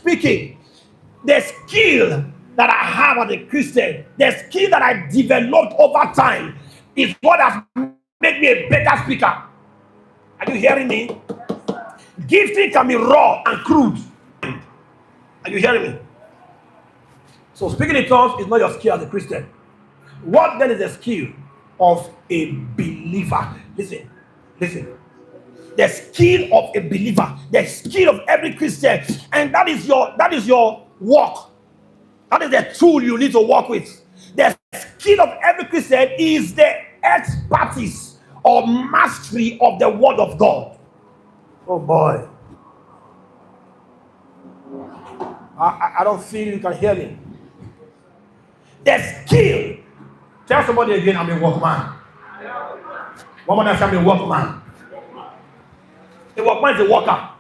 speaking, the skill that I have as a Christian, the skill that I developed over time, is what has made me a better speaker. Are you hearing me? Gifting can be raw and crude. Are you hearing me? So speaking in tongues is not your skill as a Christian. What then is the skill of a believer? Listen. The skill of a believer, the skill of every Christian, and that is your work. That is the tool you need to work with. The skill of every Christian is the expertise or mastery of the word of God. Oh boy. I don't feel you can hear me. The skill. Tell somebody again, I'm a workman. One more time, I'm a workman. A workman is a worker.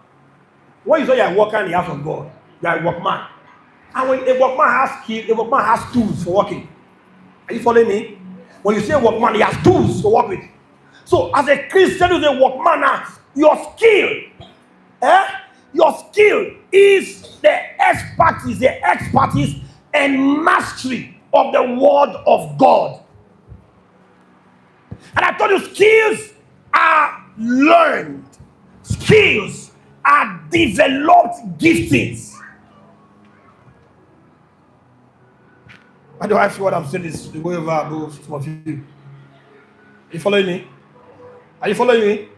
When you say you're a worker in the house of God, you're a workman. And when a workman has skill, a workman has tools for working. Are you following me? When you say a workman, he has tools to work with. So as a Christian who's a workman, your skill is the expertise and mastery of the word of God. And I told you, skills are learned. Skills are developed giftings. How do I feel what I'm saying is the way over above some of you? Are you following me? Are you following me?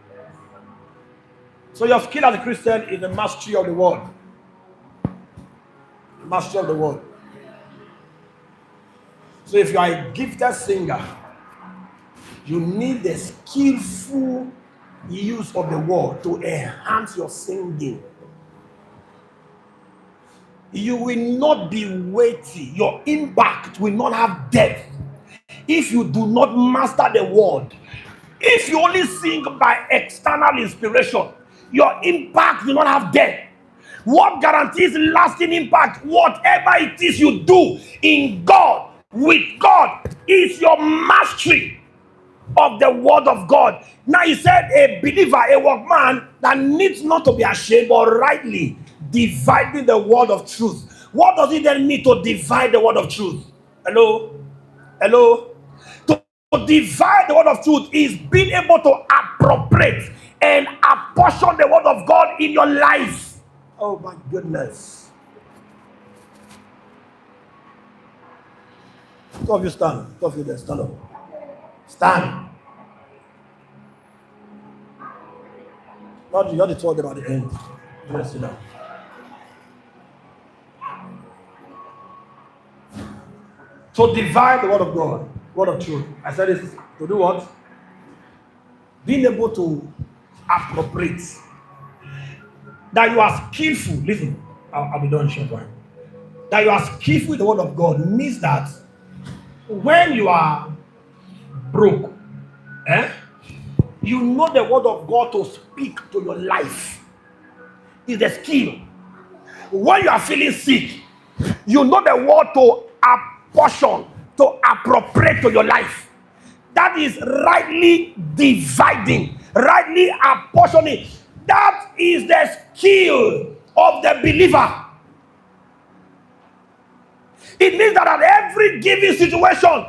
So your skill as a Christian is the mastery of the word. The mastery of the word. So if you are a gifted singer, you need the skillful use of the word to enhance your singing. You will not be weighty. Your impact will not have depth if you do not master the word. If you only sing by external inspiration, your impact will not have depth. What guarantees lasting impact? Whatever it is you do in God, with God, is your mastery of the word of God. Now he said a believer, a workman that needs not to be ashamed, but rightly dividing the word of truth. What does it then mean to divide the word of truth? Hello? To divide the word of truth is being able to appropriate and apportion the word of God in your life. Oh my goodness. Two of you stand. Two of you there, stand up. Stand. Not you have to talk about the end. Just sit down. To divide the word of God, word of truth. I said this to do what? Being able to appropriate. That you are skillful. Listen, I'll be done short one. That you are skillful with the word of God means that when you are broke, you know the word of God to speak to your life. Is a skill. When you are feeling sick, you know the word to apportion, to appropriate to your life. That is rightly dividing, rightly apportioning. That is the skill of the believer. It means that at every given situation,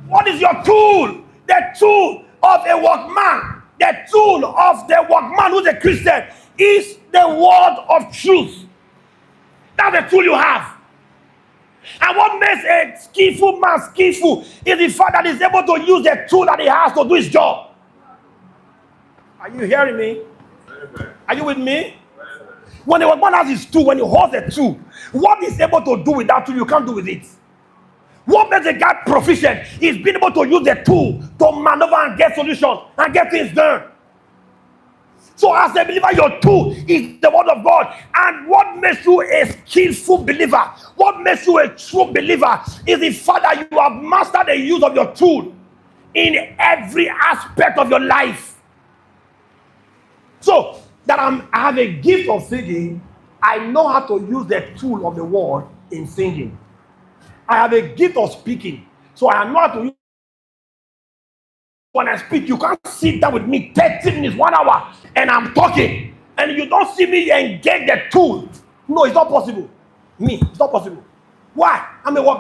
what is your tool? The tool of a workman, the tool of the workman who's a Christian is the word of truth. That's the tool you have. And what makes a skillful man skillful is the fact that he's able to use the tool that he has to do his job. Are you hearing me? Are you with me? When a workman has his tool, when he holds the tool, what he's able to do with that tool, you can't do with it. What makes a guy proficient is being able to use the tool to maneuver and get solutions and get things done. So as a believer, your tool is the word of God. And what makes you a skillful believer, what makes you a true believer is the fact that you have mastered the use of your tool in every aspect of your life. So that I have a gift of singing, I know how to use the tool of the word in singing. I have a gift of speaking, so I know how to use. When I speak, you can't sit down with me 30 minutes, 1 hour, and I'm talking, and you don't see me engage the tool No, it's not possible. Me, it's not possible. Why? I'm a workman.